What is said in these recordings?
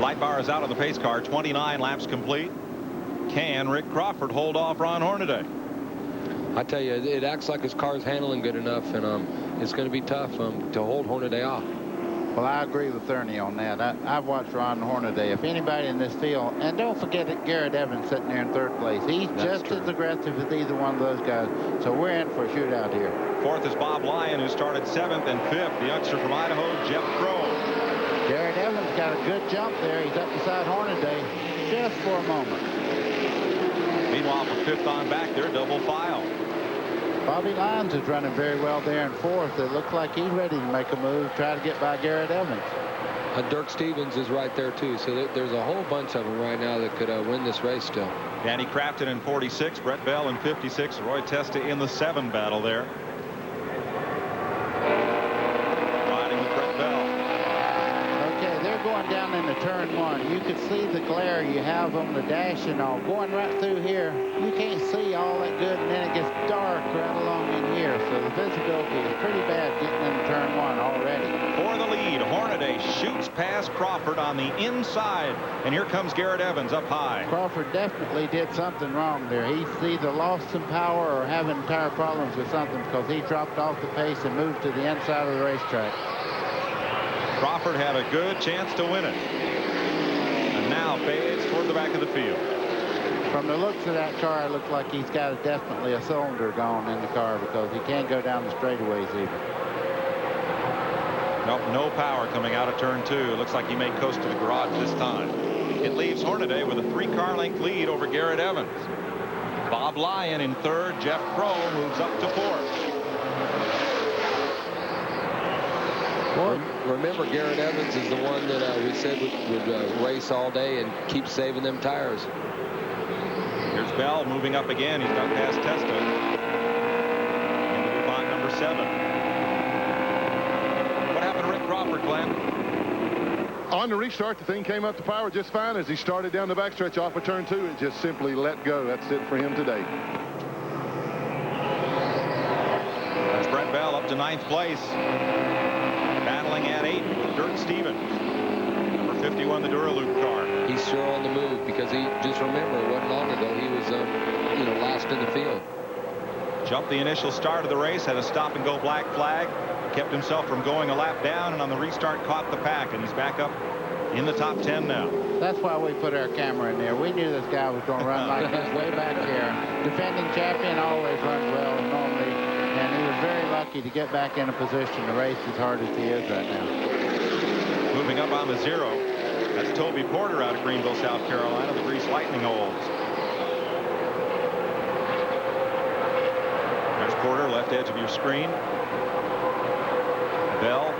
Light bar is out on the pace car. 29 laps complete. Can Rick Crawford hold off Ron Hornaday? I tell you, it acts like his car's handling good enough, and it's going to be tough to hold Hornaday off. Well, I agree with Ernie on that. I've watched Ron Hornaday. If anybody in this field, and don't forget that Garrett Evans sitting there in third place. He's just as aggressive as either one of those guys. So we're in for a shootout here. Fourth is Bob Lyon, who started 7th, and 5th, the youngster from Idaho, Jeff Crow. Garrett Evans got a good jump there. He's up beside Hornaday just for a moment. Meanwhile, for 5th on back there, double file. Bobby Lyons is running very well there in 4th. It looks like he's ready to make a move, try to get by Garrett Evans. Dirk Stevens is right there, too. So there's a whole bunch of them right now that could win this race still. Danny Crafton in 46, Brett Bell in 56, Roy Testa in the 7 battle there. Riding with Brett Bell. Okay, they're going down into turn 1. You can see the glare you have on the dash and all. Going right through here, you can't see all that good, and then it gets dark right along in here. So the visibility is pretty bad getting into turn 1 already. For the lead, Hornaday shoots past Crawford on the inside, and here comes Garrett Evans up high. Crawford definitely did something wrong there. He's either lost some power or having tire problems with something, because he dropped off the pace and moved to the inside of the racetrack. Crawford had a good chance to win it, and now fades toward the back of the field. From the looks of that car, it looks like he's got definitely a cylinder gone in the car, because he can't go down the straightaways either. Nope, no power coming out of turn 2. It looks like he may coast to the garage this time. It leaves Hornaday with a 3-car length lead over Garrett Evans. Bob Lyon in 3rd. Jeff Crow moves up to 4th. Remember, Garrett Evans is the one that we said would race all day and keep saving them tires. Here's Bell moving up again. He's got past Testa into spot number 7. What happened to Rick Crawford, Glenn? On the restart, the thing came up to power just fine. As he started down the backstretch off of turn 2, it just simply let go. That's it for him today. That's Brett Bell up to 9th place. Battling at 8 with Dirk Stevens. Number 51, the Duraloop car. He's sure on the move, because he, just remember, it wasn't long ago he was last in the field. Jumped the initial start of the race, had a stop and go black flag, kept himself from going a lap down, and on the restart caught the pack, and he's back up in the top 10 now. That's why we put our camera in there. We knew this guy was going to run like this way back here. Defending champion always runs well normally, and he was very lucky to get back in a position to race as hard as he is right now. Moving up on the 0, that's Toby Porter out of Greenville, South Carolina, the Grease Lightning holds. There's Porter, left edge of your screen. Bell.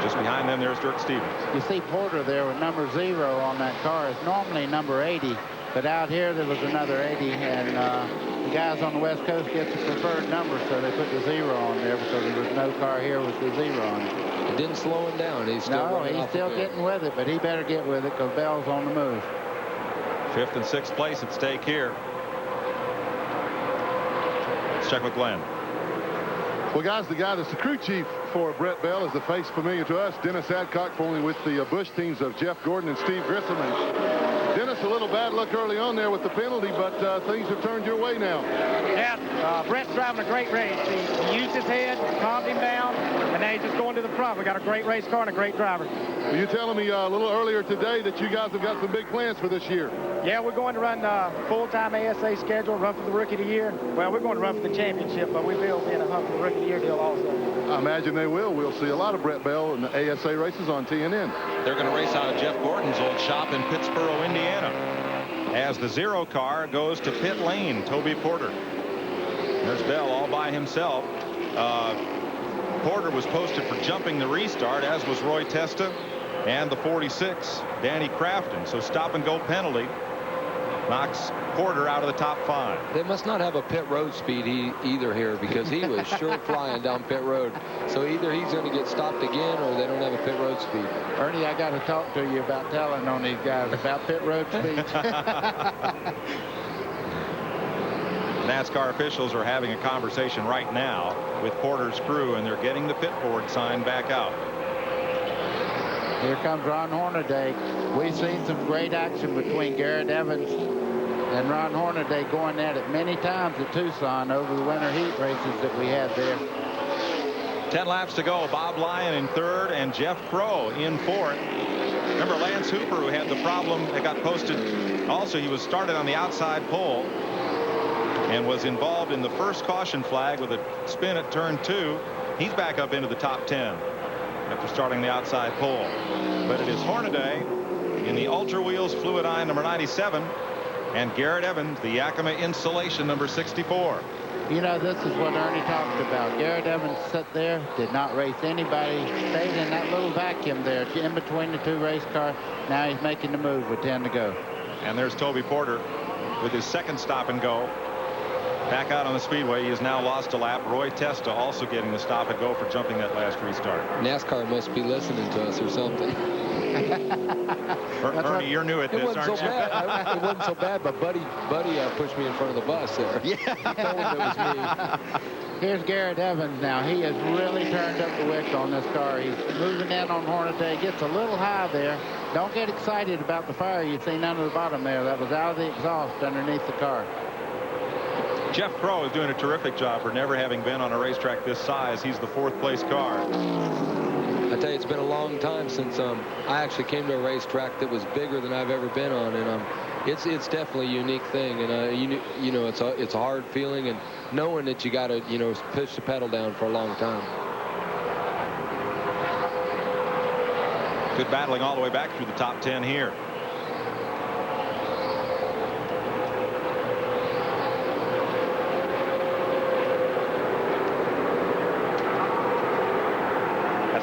Just behind them, there's Dirk Stevens. You see Porter there with number 0 on that car. It's normally number 80, but out here there was another 80, and the guys on the West Coast get the preferred number, so they put the 0 on there because there was no car here with the 0 on it. It didn't slow him down. He's still getting with it, but he better get with it because Bell's on the move. 5th and 6th place at stake here. Let's check with Glenn. Well, guys, the guy that's the crew chief for Brett Bell is the face familiar to us, Dennis Adcock, formerly with the Busch teams of Jeff Gordon and Steve Grissom. And Dennis, a little bad luck early on there with the penalty, but things have turned your way now. Yeah, Brett's driving a great race. He used his head, calmed him down, and now he's just going to the front. We got a great race car and a great driver. Well, you telling me a little earlier today that you guys have got some big plans for this year. Yeah, we're going to run full-time ASA schedule, run for the Rookie of the Year. Well, we're going to run for the championship, but we will be in a hunt for the Rookie of the Year deal also. I imagine they will. We'll see a lot of Brett Bell in the ASA races on TNN. They're going to race out of Jeff Gordon's old shop in Pittsboro, Indiana. As the 0 car goes to pit lane, Toby Porter. There's Bell all by himself. Porter was posted for jumping the restart, as was Roy Testa and the 46, Danny Crafton. So stop and go penalty knocks Porter out of the top 5. They must not have a pit road speed either here, because he was sure flying down pit road. So either he's going to get stopped again or they don't have a pit road speed. Ernie, I got to talk to you about telling on these guys about pit road speed. NASCAR officials are having a conversation right now with Porter's crew, and they're getting the pit board sign back out. Here comes Ron Hornaday. We've seen some great action between Garrett Evans and Ron Hornaday going at it many times at Tucson over the winter heat races that we had there. 10 laps to go. Bob Lyon in third and Jeff Crow in fourth. Remember Lance Hooper, who had the problem that got posted. Also, he was started on the outside pole and was involved in the first caution flag with a spin at turn 2. He's back up into the top 10 after starting the outside pole. But it is Hornaday in the Ultra Wheels Fluid Eye number 97 and Garrett Evans, the Yakima Insulation number 64. You know, this is what Ernie talked about. Garrett Evans sat there, did not race anybody, stayed in that little vacuum there in between the two race cars. Now he's making the move with 10 to go. And there's Toby Porter with his second stop and go. Back out on the speedway. He has now lost a lap. Roy Testa also getting the stop and go for jumping that last restart. NASCAR must be listening to us or something. Ernie, you're new at this, aren't you? It wasn't so bad, but Buddy pushed me in front of the bus there. Yeah. Told him it was me. Here's Garrett Evans now. He has really turned up the wick on this car. He's moving in on Hornaday. Gets a little high there. Don't get excited about the fire you've seen under the bottom there. That was out of the exhaust underneath the car. Jeff Crow is doing a terrific job for never having been on a racetrack this size. He's the 4th place car. I tell you, it's been a long time since I actually came to a racetrack that was bigger than I've ever been on, and it's definitely a unique thing, and you know it's a hard feeling, and knowing that you got to push the pedal down for a long time. Good battling all the way back through the top 10 here.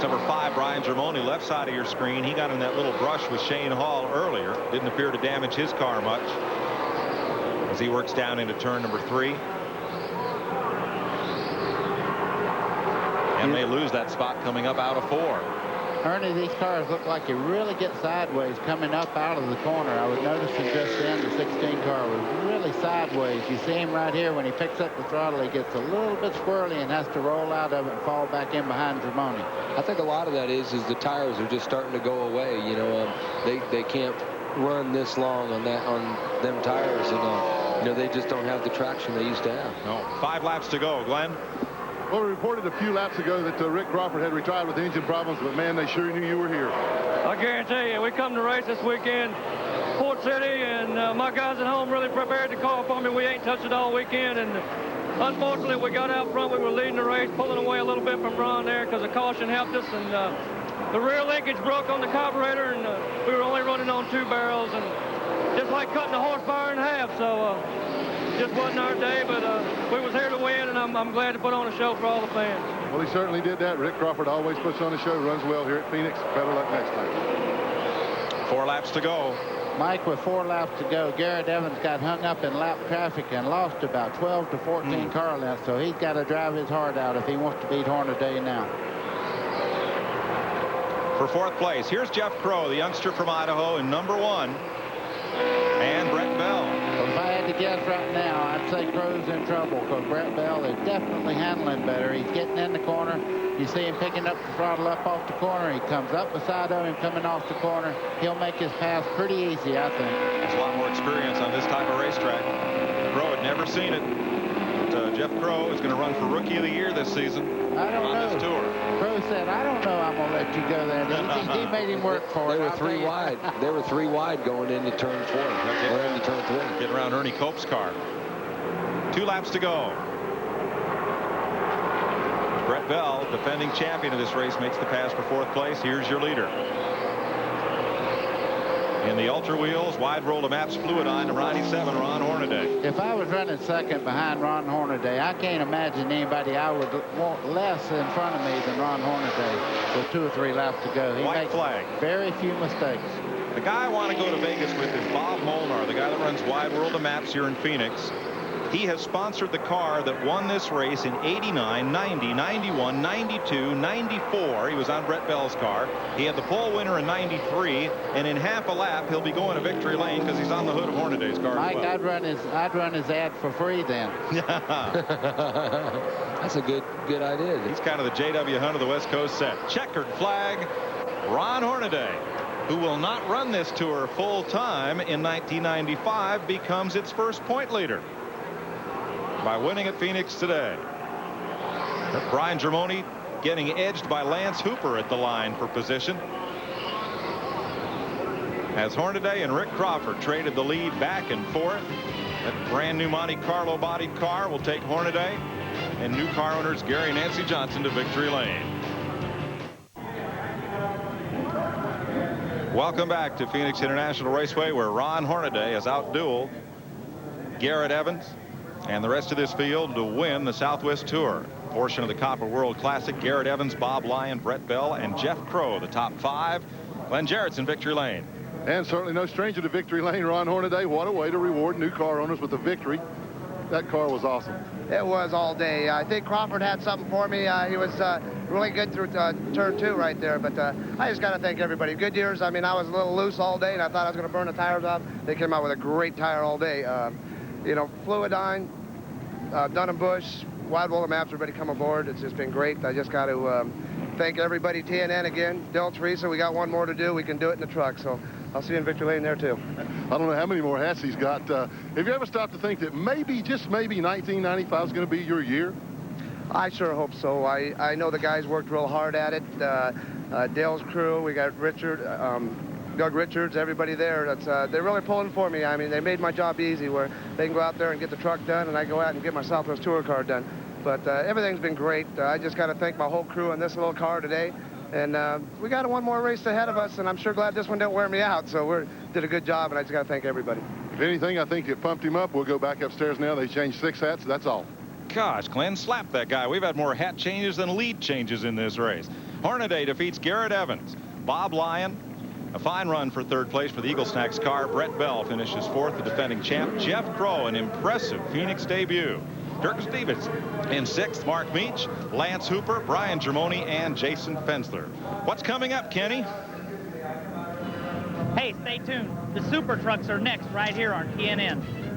Number 5, Brian Germoni, left side of your screen. He got in that little brush with Shane Hall earlier. Didn't appear to damage his car much as he works down into turn number 3. And may lose that spot coming up out of 4. Ernie, these cars look like you really get sideways coming up out of the corner. I was noticing just then the 16 car was really sideways. You see him right here when he picks up the throttle. He gets a little bit squirrely and has to roll out of it and fall back in behind Germoni. I think a lot of that is the tires are just starting to go away. They can't run this long on them tires, and they just don't have the traction they used to have. No. 5 laps to go. Glenn? Well, we reported a few laps ago that Rick Crawford had retired with engine problems, but man, they sure knew you were here. I guarantee you, we come to race this weekend, Port City, and my guys at home really prepared the car for me. We ain't touched it all weekend, and unfortunately, we got out front. We were leading the race, pulling away a little bit from Ron there because the caution helped us, and the rear linkage broke on the carburetor, and we were only running on 2 barrels, and just like cutting the horsepower in half. So just wasn't our day, but we was here to win, and I'm glad to put on a show for all the fans. Well, he certainly did that. Rick Crawford always puts on a show, runs well here at Phoenix. Better luck next time. 4 laps to go. Mike, with 4 laps to go, Garrett Evans got hung up in lap traffic and lost about 12 to 14 car lengths, so he's got to drive his heart out if he wants to beat Hornaday now. For 4th place, here's Jeff Crow, the youngster from Idaho, in number 1. And Brett Bell. Well, if I had to guess right now, I'd say Crow's in trouble because Brett Bell is definitely handling better. He's getting in the corner. You see him picking up the throttle up off the corner. He comes up beside of him coming off the corner. He'll make his pass pretty easy, I think. There's a lot more experience on this type of racetrack. Crow had never seen it. But, Jeff Crow is going to run for Rookie of the Year this season. I don't know. This tour. Crow said, I don't know I'm going to let you go that easy. He made him work for it. They were 3 wide. They were 3 wide going into turn 4. Or into turn 3. Getting around Ernie Cope's car. 2 laps to go. Brett Bell, defending champion of this race, makes the pass for 4th place. Here's your leader. In the Ultra Wheels, wide roll to maps fluid eye, number 97, Ron Hornaday. If I was running second behind Ron Hornaday, I can't imagine anybody I would want less in front of me than Ron Hornaday with 2 or 3 laps to go. He White makes flag. very few mistakes. The guy I want to go to Vegas with is Bob Molnar, the guy that runs wide world of maps here in Phoenix. He has sponsored the car that won this race in 89, 90, 91, 92, 94. He was on Brett Bell's car. He had the pole winner in 93, and in half a lap, he'll be going to victory lane because he's on the hood of Hornaday's car. Mike, as well. I'd run his ad for free then. That's a good idea. He's kind of the J.W. Hunt of the West Coast set. Checkered flag, Ron Hornaday, who will not run this tour full time in 1995, becomes its first point leader by winning at Phoenix today. Brian Germoni getting edged by Lance Hooper at the line for position, as Hornaday and Rick Crawford traded the lead back and forth. That brand new Monte Carlo bodied car will take Hornaday and new car owners Gary and Nancy Johnson to victory lane. Welcome back to Phoenix International Raceway, where Ron Hornaday has outdueled Garrett Evans and the rest of this field to win the Southwest Tour portion of the Copper World Classic. Garrett Evans, Bob Lyon, Brett Bell, and Jeff Crow, the top 5. Glenn Jarrett's in victory lane. And certainly no stranger to victory lane, Ron Hornaday. What a way to reward new car owners with a victory. That car was awesome. It was all day. I think Crawford had something for me. He was really good through turn 2 right there. But I just got to thank everybody. Goodyear's, I mean, I was a little loose all day, and I thought I was going to burn the tires off. They came out with a great tire all day. You know, Fluidine, Dun & Bush, Wide World of Maps, everybody come aboard. It's just been great. I just got to thank everybody. TNN again. Del Teresa, we got one more to do. We can do it in the truck. So I'll see you in victory lane there, too. I don't know how many more hats he's got. Have you ever stopped to think that maybe, just maybe, 1995 is going to be your year? I sure hope so. I know the guys worked real hard at it. Dale's crew, we got Richard, Doug Richards, everybody there. They're really pulling for me. I mean, they made my job easy where they can go out there and get the truck done, and I go out and get my Southwest Tour car done. But everything's been great. I just got to thank my whole crew on this little car today. And we got one more race ahead of us, and I'm sure glad this one didn't wear me out. So we did a good job, and I just got to thank everybody. If anything, I think it pumped him up. We'll go back upstairs now. They changed 6 hats. That's all. Gosh, Glenn, slap that guy. We've had more hat changes than lead changes in this race. Hornaday defeats Garrett Evans. Bob Lyon, a fine run for 3rd place for the Eagle Snacks car. Brett Bell finishes 4th, the defending champ. Jeff Crow, an impressive Phoenix debut. Dirk Stevens in 6th, Mark Meach, Lance Hooper, Brian Germoni, and Jason Fensler. What's coming up, Kenny? Hey, stay tuned. The Super Trucks are next right here on TNN.